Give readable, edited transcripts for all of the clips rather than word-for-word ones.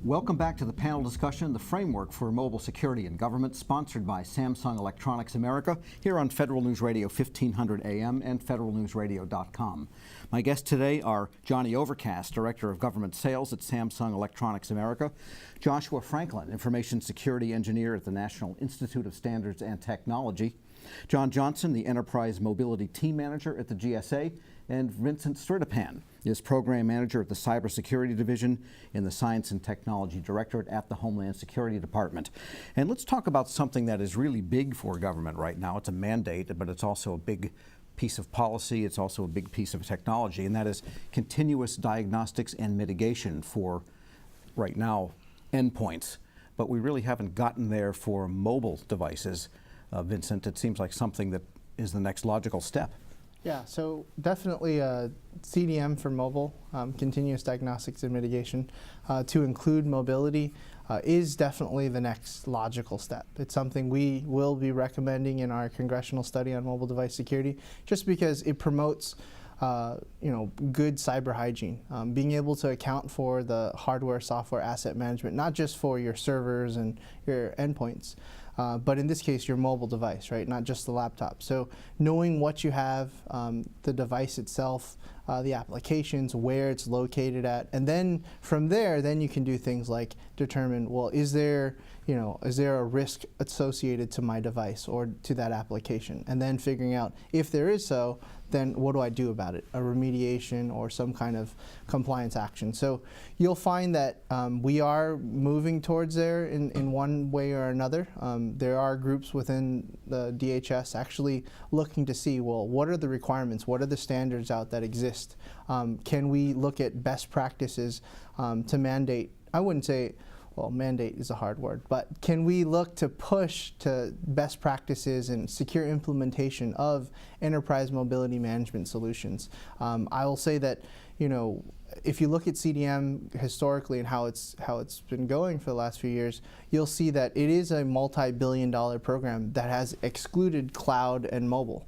Welcome back to the panel discussion, The Framework for Mobile Security in Government, sponsored by Samsung Electronics America, here on Federal News Radio 1500 AM and federalnewsradio.com. My guests today are Johnny Overcast, Director of Government Sales at Samsung Electronics America, Joshua Franklin, Information Security Engineer at the National Institute of Standards and Technology, John Johnson, the Enterprise Mobility Team Manager at the GSA, and Vincent Sturdippan is Program Manager at the Cybersecurity Division in the Science and Technology Directorate at the Homeland Security Department. And let's talk about something that is really big for government right now. It's a mandate, but it's also a big piece of policy. It's also a big piece of technology, and that is continuous diagnostics and mitigation for, right now, endpoints. But we really haven't gotten there for mobile devices. Vincent, it seems like something that is the next logical step. Yeah, so definitely CDM for mobile, continuous diagnostics and mitigation, to include mobility is definitely the next logical step. It's something we will be recommending in our congressional study on mobile device security, just because it promotes good cyber hygiene, being able to account for the hardware, software, asset management, not just for your servers and your endpoints, but in this case, your mobile device, right? Not just the laptop. So knowing what you have, the device itself, the applications, where it's located at, and then from there, then you can do things like determine, well, is there a risk associated to my device or to that application? And then figuring out if there is so, then what do I do about it? A remediation or some kind of compliance action. So you'll find that we are moving towards there in one way or another. There are groups within the DHS actually looking to see, well, what are the requirements? What are the standards out that exist? Can we look at best practices to mandate? I wouldn't say, well, mandate is a hard word, but can we look to push to best practices and secure implementation of enterprise mobility management solutions? I will say that, if you look at CDM historically and how it's been going for the last few years, you'll see that it is a multi-billion-dollar program that has excluded cloud and mobile.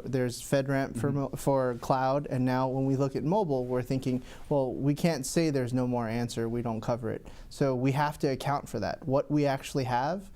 There's FedRAMP for cloud, and now when we look at mobile, we're thinking, well, we can't say there's no more answer, we don't cover it. So we have to account for that. What we actually have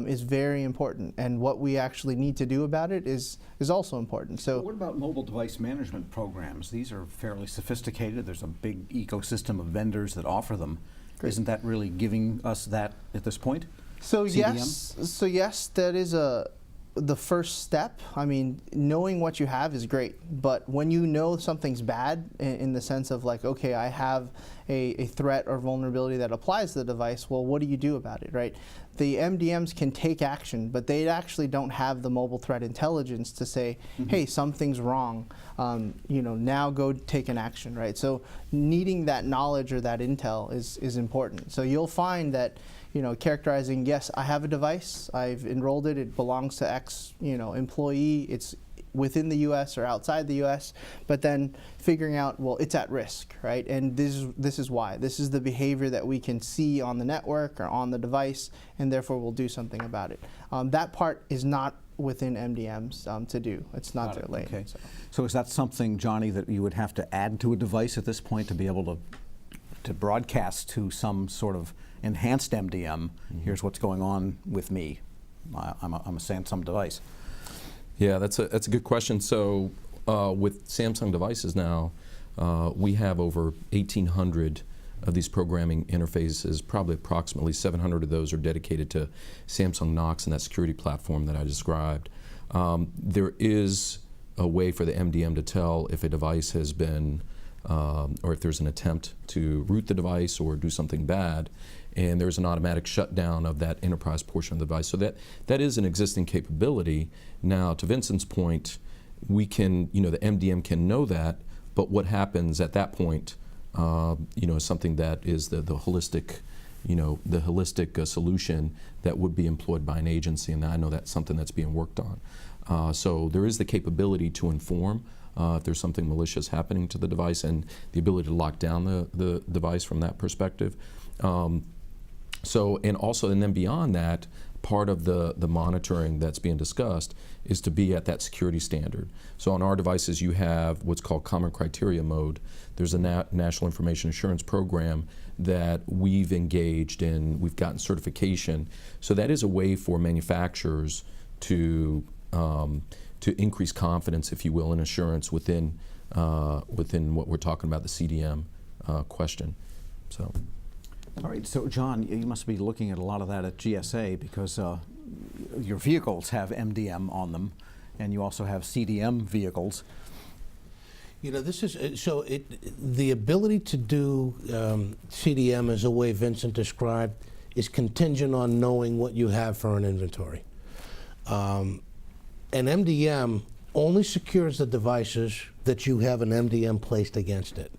is very important, and what we actually need to do about it is also important. So what about mobile device management programs? These are fairly sophisticated. There's a big ecosystem of vendors that offer them. Great. Isn't that really giving us that at this point? So CDM? yes, that is the first step. I mean, knowing what you have is great, but when you know something's bad in the sense of like, okay, I have a threat or vulnerability that applies to the device, well, what do you do about it, right? The MDMs can take action, but they actually don't have the mobile threat intelligence to say, hey, something's wrong, now go take an action, right? So needing that knowledge or that intel is important. So you'll find that, characterizing, yes, I have a device, I've enrolled it, it belongs to X, employee, it's within the U.S. or outside the U.S., but then figuring out, well, it's at risk, right? And this is why. This is the behavior that we can see on the network or on the device, and therefore we'll do something about it. That part is not within MDMs to do. It's not their lane. Okay. So is that something, Johnny, that you would have to add to a device at this point to be able to broadcast to some sort of enhanced MDM, here's what's going on with me. I'm a Samsung device. Yeah, that's a good question. So with Samsung devices now, we have over 1,800 of these programming interfaces. Probably approximately 700 of those are dedicated to Samsung Knox and that security platform that I described. There is a way for the MDM to tell if a device has been, or if there's an attempt to root the device or do something bad, and there's an automatic shutdown of that enterprise portion of the device. So that is an existing capability. Now, to Vincent's point, we can, the MDM can know that, but what happens at that point, is something that is the holistic, the holistic solution that would be employed by an agency, and I know that's something that's being worked on. So there is the capability to inform if there's something malicious happening to the device, and the ability to lock down the device from that perspective. And then beyond that, part of the monitoring that's being discussed is to be at that security standard. So on our devices, you have what's called common criteria mode. There's a National Information Assurance Program that we've engaged in. We've gotten certification. So that is a way for manufacturers to increase confidence, if you will, in assurance within what we're talking about, the CDM question. So. All right, so John, you must be looking at a lot of that at GSA because your vehicles have MDM on them, and you also have CDM vehicles. You know, this is the ability to do CDM, as the way Vincent described, is contingent on knowing what you have for an inventory. An MDM only secures the devices that you have an MDM placed against it.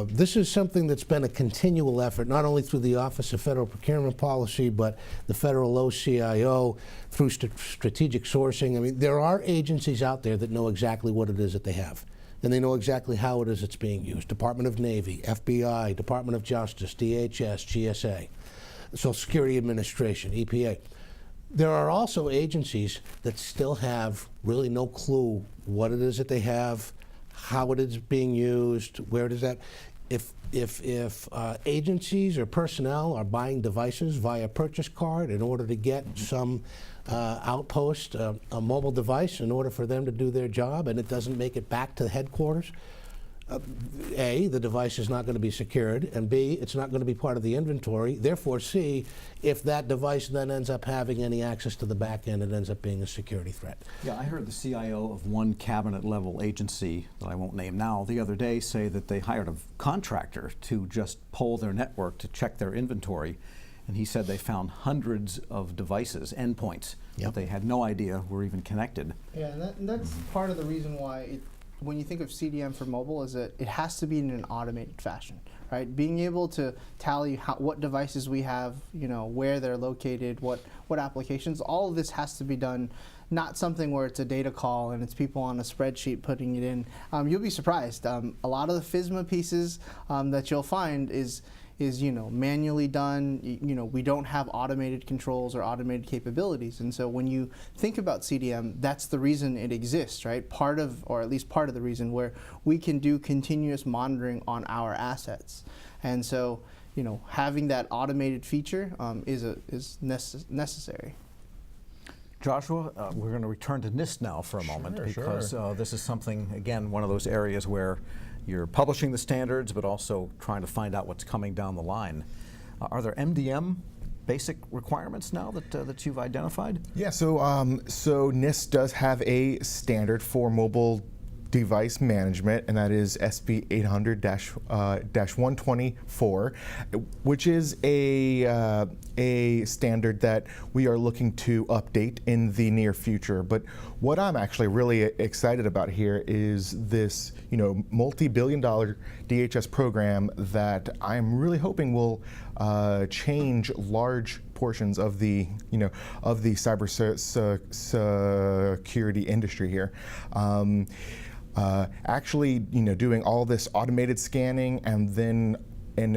This is something that's been a continual effort, not only through the Office of Federal Procurement Policy, but the Federal OCIO, through strategic sourcing. I mean, there are agencies out there that know exactly what it is that they have, and they know exactly how it is it's being used. Department of Navy, FBI, Department of Justice, DHS, GSA, Social Security Administration, EPA. There are also agencies that still have really no clue what it is that they have, how it is being used, where it is at. If agencies or personnel are buying devices via purchase card in order to get some outpost, a mobile device, in order for them to do their job, and it doesn't make it back to headquarters, A, the device is not going to be secured, and B, it's not going to be part of the inventory. Therefore, C, if that device then ends up having any access to the back end, it ends up being a security threat. Yeah, I heard the CIO of one cabinet-level agency that I won't name now the other day say that they hired a contractor to just poll their network to check their inventory, and he said they found hundreds of devices, endpoints, that they had no idea were even connected. Yeah, and that's part of the reason why when you think of CDM for mobile, is that it has to be in an automated fashion, right? Being able to tally what devices we have, you know, where they're located, what applications, all of this has to be done, not something where it's a data call and it's people on a spreadsheet putting it in. You'll be surprised. A lot of the FSMA pieces that you'll find is manually done. We don't have automated controls or automated capabilities, and so when you think about CDM, that's the reason it exists, right? Or at least part of the reason, where we can do continuous monitoring on our assets, and so having that automated feature is necessary. Joshua, we're going to return to NIST now for a moment because this is something, again, one of those areas where you're publishing the standards, but also trying to find out what's coming down the line. Are there MDM basic requirements now that you've identified? Yeah, so NIST does have a standard for mobile device management, and that is SB 800-124, which is a standard that we are looking to update in the near future. But what I'm actually really excited about here is this, multi-billion-dollar DHS program that I'm really hoping will change large portions of the, of the cybersecurity industry here. Actually, doing all this automated scanning and then in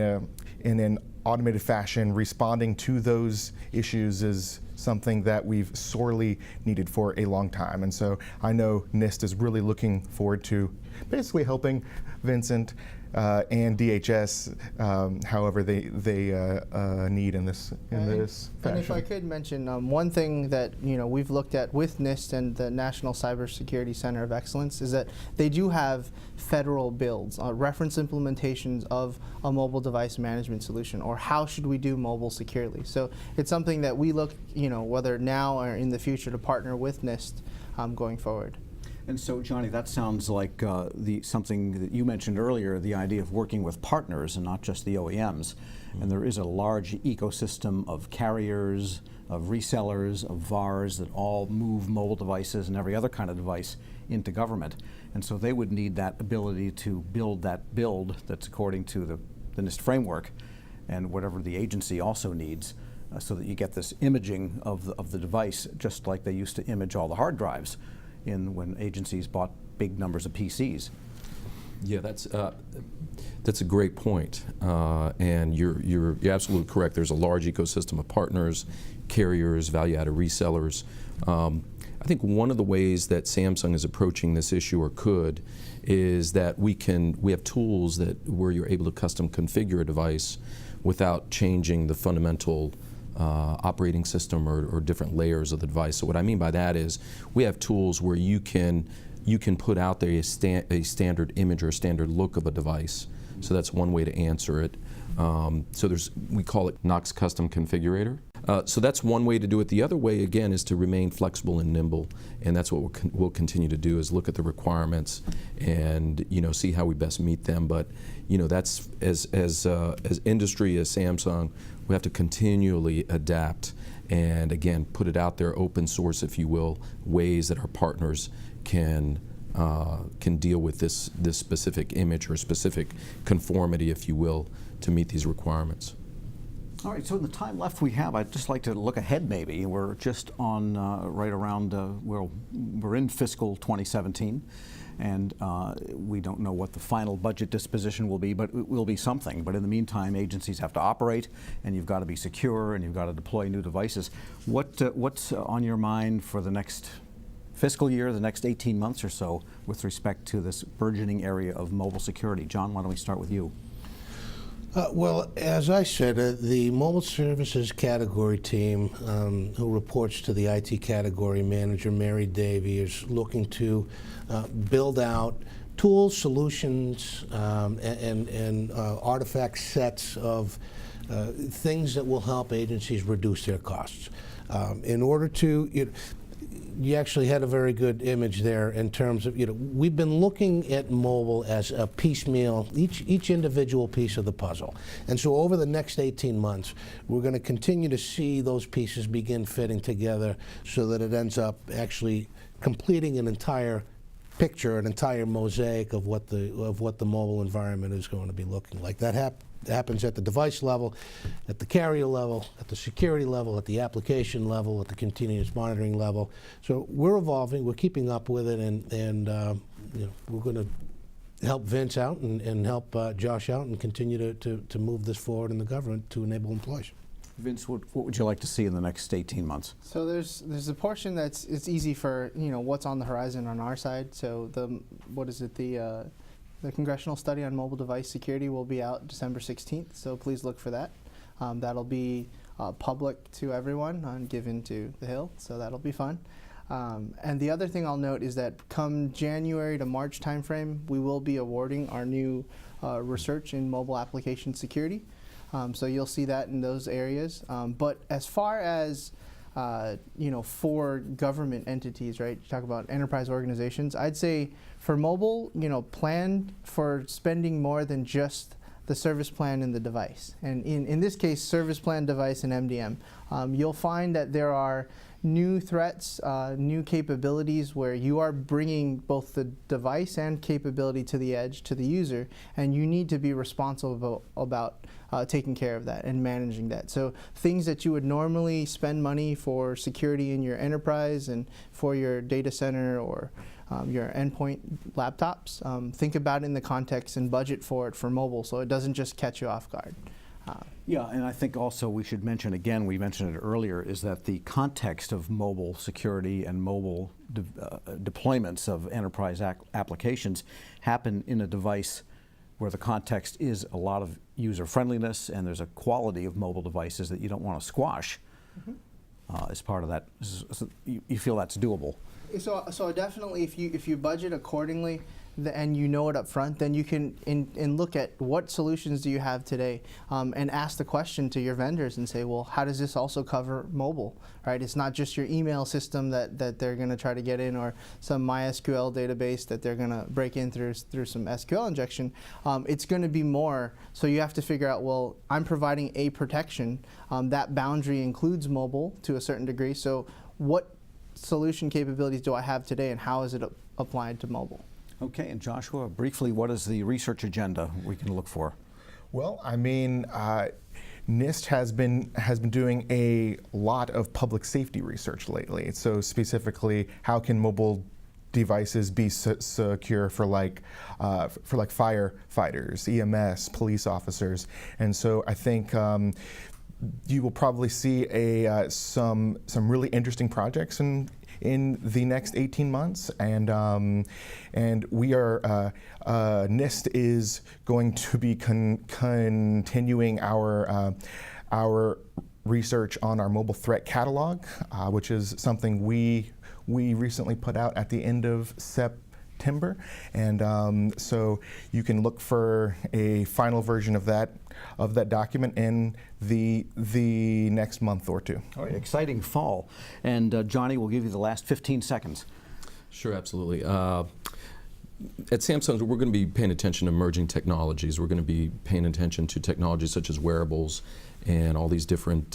an automated fashion responding to those issues is something that we've sorely needed for a long time. And so I know NIST is really looking forward to basically helping Vincent and DHS however they need in this fashion. And if I could mention one thing that we've looked at with NIST and the National Cybersecurity Center of Excellence is that they do have federal builds, reference implementations of a mobile device management solution, or how should we do mobile securely. So it's something that we look, whether now or in the future, to partner with NIST going forward. And so, Johnny, that sounds like something that you mentioned earlier, the idea of working with partners and not just the OEMs. And there is a large ecosystem of carriers, of resellers, of VARs that all move mobile devices and every other kind of device into government. And so they would need that ability to build that build that's according to the NIST framework and whatever the agency also needs, so that you get this imaging of the device, just like they used to image all the hard drives when agencies bought big numbers of PCs. Yeah, that's a great point, and you're absolutely correct. There's a large ecosystem of partners, carriers, value-added resellers. I think one of the ways that Samsung is approaching this issue, or could, is that we have tools where you're able to custom configure a device without changing the fundamental operating system or different layers of the device. So what I mean by that is we have tools where you can put out there a standard image or a standard look of a device. So that's one way to answer it. So we call it Knox Custom Configurator. So that's one way to do it. The other way, again, is to remain flexible and nimble, and that's what we'll continue to do, is look at the requirements and see how we best meet them. But that's as industry, as Samsung, we have to continually adapt and, again, put it out there, open source, if you will, ways that our partners can deal with this specific image or specific conformity, if you will, to meet these requirements. All right, so in the time left we have, I'd just like to look ahead maybe. We're just on right around, we're in fiscal 2017, and we don't know what the final budget disposition will be, but it will be something. But in the meantime, agencies have to operate, and you've got to be secure, and you've got to deploy new devices. What's on your mind for the next fiscal year, the next 18 months or so, with respect to this burgeoning area of mobile security? John, why don't we start with you? Well, as I said, the mobile services category team, who reports to the IT category manager, Mary Davey, is looking to build out tools, solutions, and artifact sets of things that will help agencies reduce their costs. In order to, you actually had a very good image there in terms of, we've been looking at mobile as a piecemeal, each individual piece of the puzzle. And so over the next 18 months, we're going to continue to see those pieces begin fitting together so that it ends up actually completing an entire picture, an entire mosaic of what the mobile environment is going to be looking like. That happens at the device level, at the carrier level, at the security level, at the application level, at the continuous monitoring level. So we're evolving, we're keeping up with it, and we're going to help Vince out and help Josh out and continue to move this forward in the government to enable employees. Vince, what would you like to see in the next 18 months? So there's a portion it's easy for what's on the horizon on our side. So the congressional study on mobile device security will be out December 16th. So please look for that. That'll be public to everyone and given to the Hill. So that'll be fun. And the other thing I'll note is that come January to March timeframe, we will be awarding our new research in mobile application security. So you'll see that in those areas. But as far as for government entities, right? You talk about enterprise organizations. I'd say for mobile, plan for spending more than just the service plan and the device. And in this case, service plan, device, and MDM. You'll find that there are new threats, new capabilities where you are bringing both the device and capability to the edge, to the user, and you need to be responsible about taking care of that and managing that. So things that you would normally spend money for security in your enterprise and for your data center or your endpoint laptops, think about it in the context and budget for it for mobile so it doesn't just catch you off guard. Yeah, and I think also we should mention, again, we mentioned it earlier, is that the context of mobile security and mobile deployments of enterprise applications happen in a device where the context is a lot of user friendliness, and there's a quality of mobile devices that you don't want to squash as part of that. So you feel that's doable? So definitely, if you budget accordingly and you know it up front, then you can look at what solutions do you have today, and ask the question to your vendors and say, well, how does this also cover mobile, right? It's not just your email system that they're going to try to get in, or some MySQL database that they're going to break in through some SQL injection. It's going to be more. So you have to figure out, well, I'm providing a protection. That boundary includes mobile to a certain degree. So what solution capabilities do I have today, and how is it applied to mobile? Okay, and Joshua, briefly, what is the research agenda we can look for? Well, I mean, NIST has been doing a lot of public safety research lately. So specifically, how can mobile devices be secure for like firefighters, EMS, police officers, and so I think you will probably see some really interesting projects in the next 18 months, and we are NIST is going to be continuing our research on our mobile threat catalog, which is something we recently put out at the end of September, and so you can look for a final version of that document in the next month or two. All right, exciting fall. And Johnny, we'll give you the last 15 seconds. Sure, absolutely. At Samsung, we're going to be paying attention to emerging technologies. We're going to be paying attention to technologies such as wearables and all these different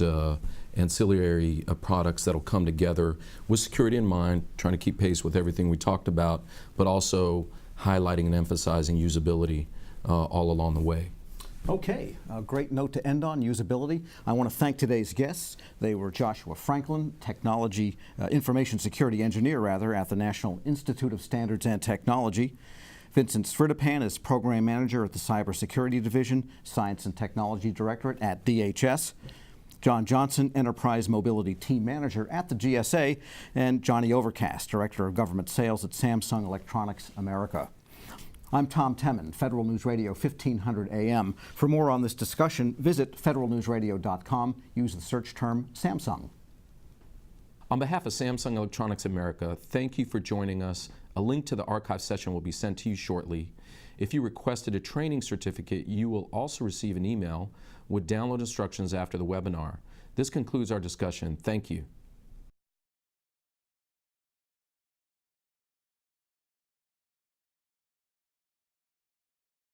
ancillary products that'll come together with security in mind, trying to keep pace with everything we talked about, but also highlighting and emphasizing usability all along the way. Okay, a great note to end on, usability. I want to thank today's guests. They were Joshua Franklin, information security engineer at the National Institute of Standards and Technology. Vincent Svrdipan is program manager at the Cybersecurity Division, Science and Technology Directorate at DHS. John Johnson, Enterprise Mobility Team Manager at the GSA, and Johnny Overcast, Director of Government Sales at Samsung Electronics America. I'm Tom Temin, Federal News Radio 1500 AM. For more on this discussion, visit federalnewsradio.com. Use the search term Samsung. On behalf of Samsung Electronics America, thank you for joining us. A link to the archive session will be sent to you shortly. If you requested a training certificate, you will also receive an email with download instructions after the webinar. This concludes our discussion. Thank you.